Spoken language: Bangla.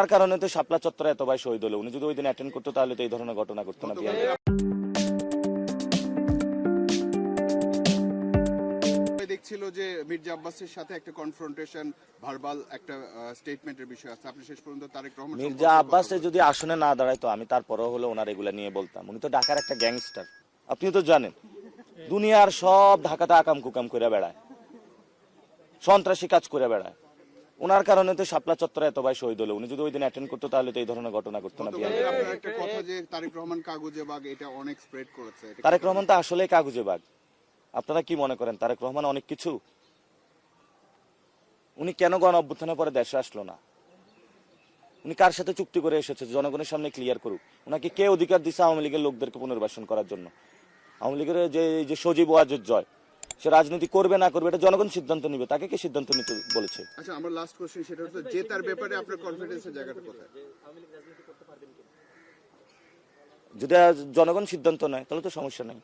তার কারণে তো শাপলা চত্বরে এত ভাই শহীদ হলো। উনি যদি ওই দিন অ্যাটেন্ড করতো তাহলে তো এই ধরনের ঘটনা ঘটতো না। দেখছিল যে মির্জা আব্বাসের সাথে একটা কনফ্রন্টেশন ভার্বাল একটা স্টেটমেন্টের বিষয় আছে। আপনি শেষ পর্যন্ত তারেক রহমান মির্জা আব্বাসে যদি আসনে না দাঁড়ায় তো আমি তারপরেও হলো ওনার এগুলা নিয়ে বলতাম। উনি তো ঢাকার একটা গ্যাংস্টার, আপনি তো জানেন। দুনিয়ার সব ঢাকাতে আকাম কুকাম করে বেড়ায়, সন্ত্রাসী কাজ করে বেড়ায়। ওনার কারণে তো শাপলা চত্বরে এত ভাই শহীদ হলো। উনি যদি ওই দিন অ্যাটেন্ড করতো তাহলে তো এই ধরনের ঘটনা ঘটতো না। আপনার একটা কথা যে তারেক রহমান কাগুজে বাগ, এটা অনেক স্প্রেড করেছে। তারেক রহমান তো আসলেই কাগুজে বাগ। আপনারা কি মনে করেন তারেক রহমান অনেক কিছু? উনি কেন গণ অভ্যুত্থানের পরে দেশে আসলো না? উনি কার সাথে চুক্তি করে এসেছে? জনগণের সামনে ক্লিয়ার করুক। ওনাকে কে অধিকার দিচ্ছে আওয়ামী লীগের লোকদেরকে পুনর্বাসন করার জন্য? আওয়ামী লীগের যে সজীব ওয়াজেদ জয়, সে রাজনীতি করবে না করবে এটা জনগণ সিদ্ধান্ত নিবে। তাকে কে সিদ্ধান্ত নিতে বলেছে? আচ্ছা, আমার লাস্ট কোশ্চেন সেটা হচ্ছে যে তার ব্যাপারে আপনার কনফিডেন্সের জায়গাটা কোথায়? যদি জনগণ সিদ্ধান্ত নেয় তাহলে তো সমস্যা নেই।